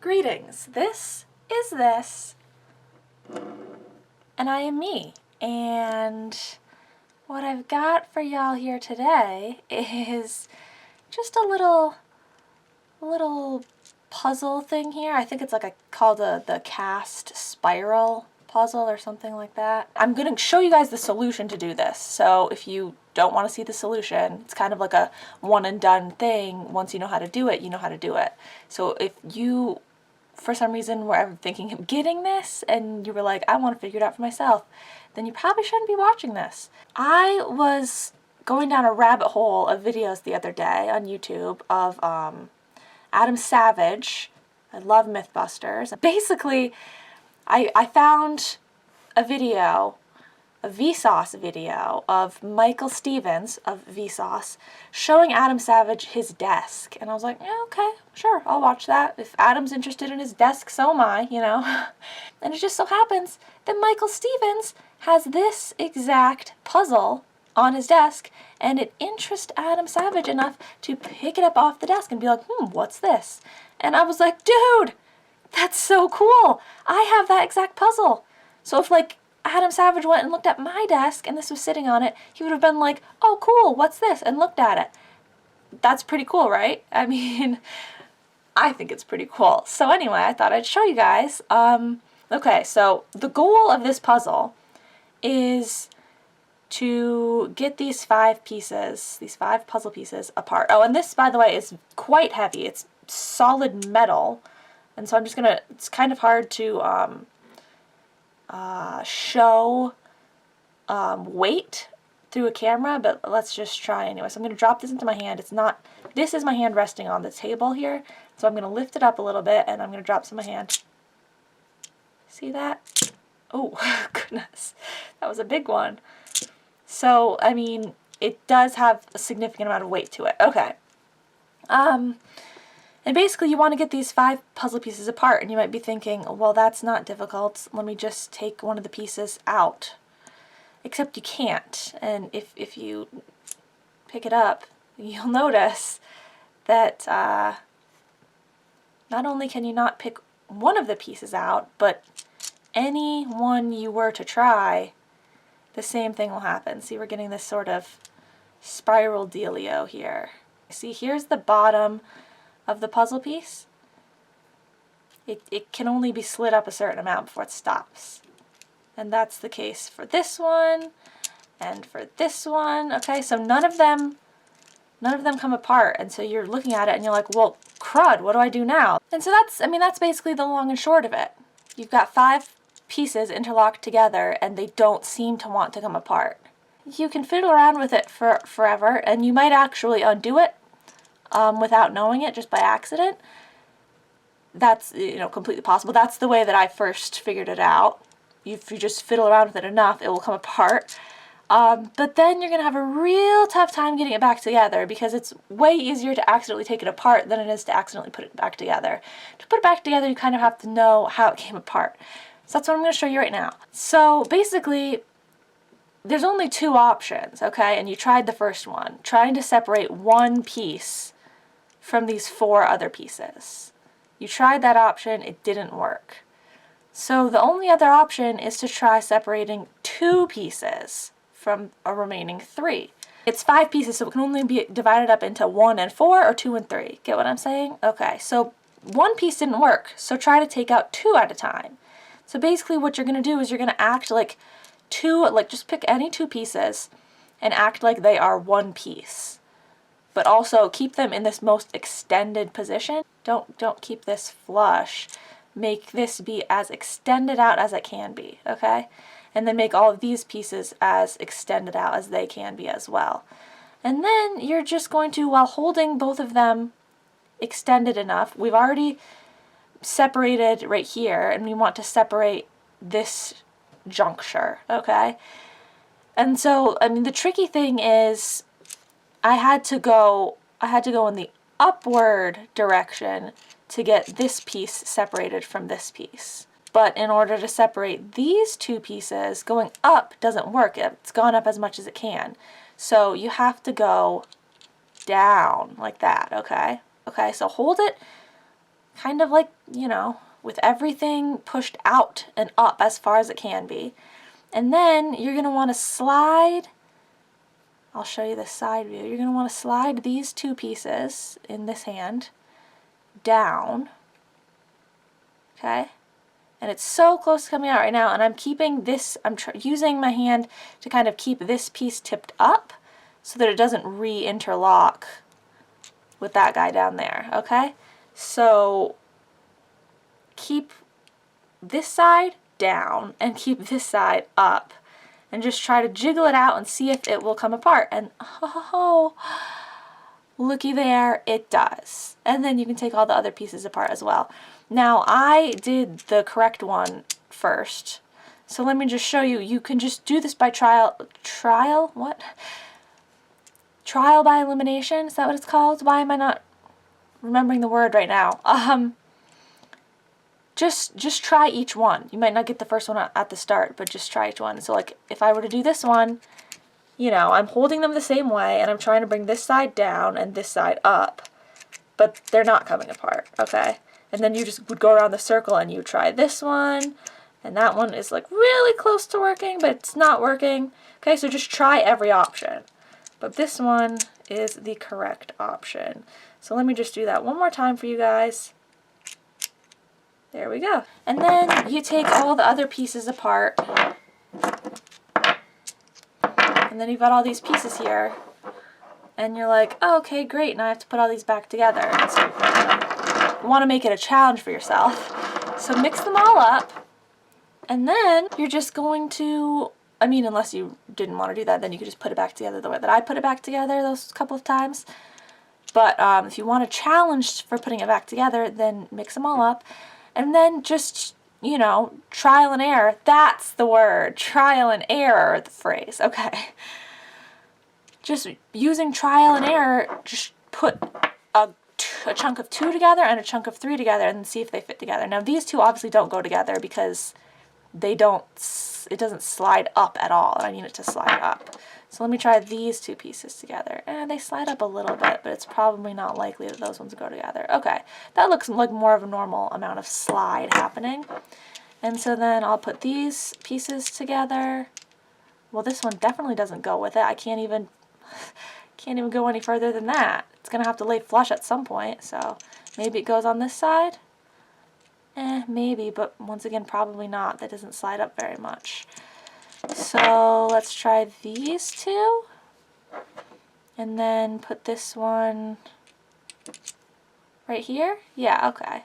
Greetings, this is this, and I am me, and what I've got for y'all here today is just a little puzzle thing here. I think it's like called the Cast Spiral puzzle or something like that. I'm going to show you guys the solution to do this, so if you don't want to see the solution, it's kind of like a one and done thing. Once you know how to do it, you know how to do it. So if you for some reason were ever thinking of getting this and you were like, I want to figure it out for myself, then you probably shouldn't be watching this. I was going down a rabbit hole of videos the other day on YouTube of Adam Savage. I love Mythbusters. Basically, I found a video, a Vsauce video of Michael Stevens of Vsauce showing Adam Savage his desk. And I was like, yeah, okay, sure, I'll watch that. If Adam's interested in his desk, so am I, you know. And it just so happens that Michael Stevens has this exact puzzle on his desk, and it interests Adam Savage enough to pick it up off the desk and be like, what's this? And I was like, dude, that's so cool. I have that exact puzzle. So if like Adam Savage went and looked at my desk and this was sitting on it, he would have been like, oh cool, what's this? And looked at it. That's pretty cool, right? I mean, I think it's pretty cool. So anyway, I thought I'd show you guys. Okay, so the goal of this puzzle is to get these 5 pieces, these 5 puzzle pieces apart. Oh, and this, by the way, is quite heavy. It's solid metal. And so I'm just gonna, it's kind of hard to show weight through a camera, but let's just try anyway. So I'm gonna drop this into my hand. It's not, this is my hand resting on the table here. So I'm gonna lift it up a little bit and I'm gonna drop some in my hand. See that? Oh, goodness. That was a big one. So, I mean, it does have a significant amount of weight to it. Okay. And basically you want to get these 5 puzzle pieces apart, and you might be thinking, well, that's not difficult. Let me just take one of the pieces out. Except you can't. And if you pick it up, you'll notice that not only can you not pick one of the pieces out, but any one you were to try, the same thing will happen. See, we're getting this sort of spiral dealio here. See, here's the bottom of the puzzle piece. It can only be slid up a certain amount before it stops. And that's the case for this one and for this one. Okay, so none of them come apart, and so you're looking at it and you're like, well, crud, what do I do now? And so that's, I mean, that's basically the long and short of it. You've got 5 pieces interlocked together and they don't seem to want to come apart. You can fiddle around with it for forever, and you might actually undo it without knowing it, just by accident. That's, you know, completely possible. That's the way that I first figured it out. If you just fiddle around with it enough, it will come apart. But then you're going to have a real tough time getting it back together, because it's way easier to accidentally take it apart than it is to accidentally put it back together. To put it back together, you kind of have to know how it came apart. So that's what I'm going to show you right now. So basically, there's only 2 options, okay? And you tried the first one, trying to separate one piece from these 4 other pieces. You tried that option, it didn't work. So the only other option is to try separating 2 pieces from a remaining 3. It's 5 pieces, so it can only be divided up into 1 and 4 or 2 and 3. Get what I'm saying? Okay, so 1 piece didn't work, so try to take out 2 at a time. So basically what you're going to do is you're going to act like just pick any 2 pieces and act like they are 1 piece. But also keep them in this most extended position. Don't keep this flush. Make this be as extended out as it can be, okay? And then make all of these pieces as extended out as they can be as well. And then you're just going to, while holding both of them extended enough, we've already separated right here, and we want to separate this juncture, okay? And so, I mean, the tricky thing is I had to go in the upward direction to get this piece separated from this piece. But in order to separate these 2 pieces, going up doesn't work. It's gone up as much as it can. So you have to go down like that, okay? Okay, so hold it kind of like, you know, with everything pushed out and up as far as it can be. And then you're going to want to slide, I'll show you the side view, you're going to want to slide these two pieces in this hand down, okay? And it's so close to coming out right now, and I'm keeping this, I'm using my hand to kind of keep this piece tipped up so that it doesn't re-interlock with that guy down there, okay? So keep this side down and keep this side up and just try to jiggle it out and see if it will come apart. And oh, looky there, it does. And then you can take all the other pieces apart as well. Now I did the correct one first, so let me just show you. You can just do this by trial by elimination, is that what it's called? Why am I not remembering the word right now? Just try each one. You might not get the first one at the start, but just try each one. So like if I were to do this one, you know, I'm holding them the same way and I'm trying to bring this side down and this side up, but they're not coming apart, okay? And then you just would go around the circle and you try this one, and that one is like really close to working, but it's not working. Okay, so just try every option. But this one is the correct option. So let me just do that one more time for you guys. There we go. And then you take all the other pieces apart. And then you've got all these pieces here. And you're like, oh, okay, great. Now I have to put all these back together. And so you want to make it a challenge for yourself. So mix them all up. And then you're just going to, I mean, unless you didn't want to do that, then you could just put it back together the way that I put it back together those couple of times. But if you want a challenge for putting it back together, then mix them all up. And then just, you know, trial and error. That's the word. Trial and error, the phrase. Okay. Just using trial and error, just put a chunk of 2 together and a chunk of 3 together and see if they fit together. Now these two obviously don't go together because they don't, it doesn't slide up at all. I need it to slide up. So let me try these two pieces together. They slide up a little bit, but it's probably not likely that those ones go together. Okay, that looks like more of a normal amount of slide happening. And so then I'll put these pieces together. Well, this one definitely doesn't go with it. I can't even go any further than that. It's gonna have to lay flush at some point, so maybe it goes on this side. Maybe, but once again, probably not. That doesn't slide up very much. So let's try these two, and then put this one right here. Yeah, okay.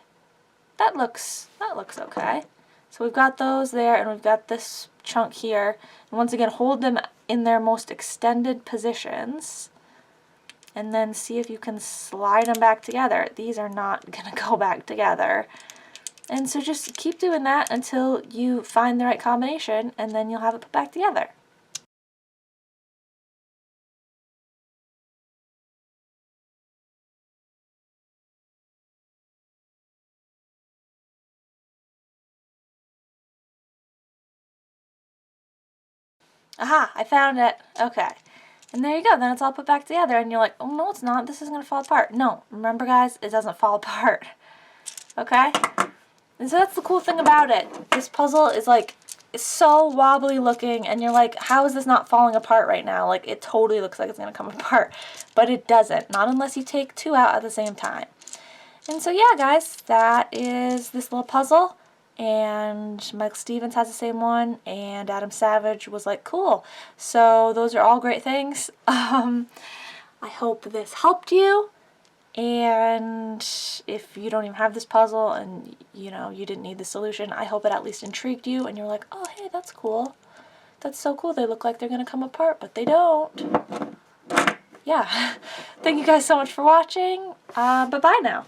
That looks okay. So we've got those there, and we've got this chunk here. And once again, hold them in their most extended positions, and then see if you can slide them back together. These are not gonna go back together. And so just keep doing that until you find the right combination, and then you'll have it put back together. Aha, I found it. Okay. And there you go. Then it's all put back together, and you're like, oh, no, it's not. This is going to fall apart. No, remember, guys, it doesn't fall apart. Okay? And so that's the cool thing about it. This puzzle is like, it's so wobbly looking, and you're like, how is this not falling apart right now? Like, it totally looks like it's going to come apart. But it doesn't. Not unless you take 2 out at the same time. And so yeah, guys, that is this little puzzle. And Michael Stevens has the same one, and Adam Savage was like, cool. So those are all great things. I hope this helped you. And if you don't even have this puzzle and, you know, you didn't need the solution, I hope it at least intrigued you and you're like, oh, hey, that's cool. That's so cool. They look like they're going to come apart, but they don't. Yeah. Thank you guys so much for watching. Bye-bye now.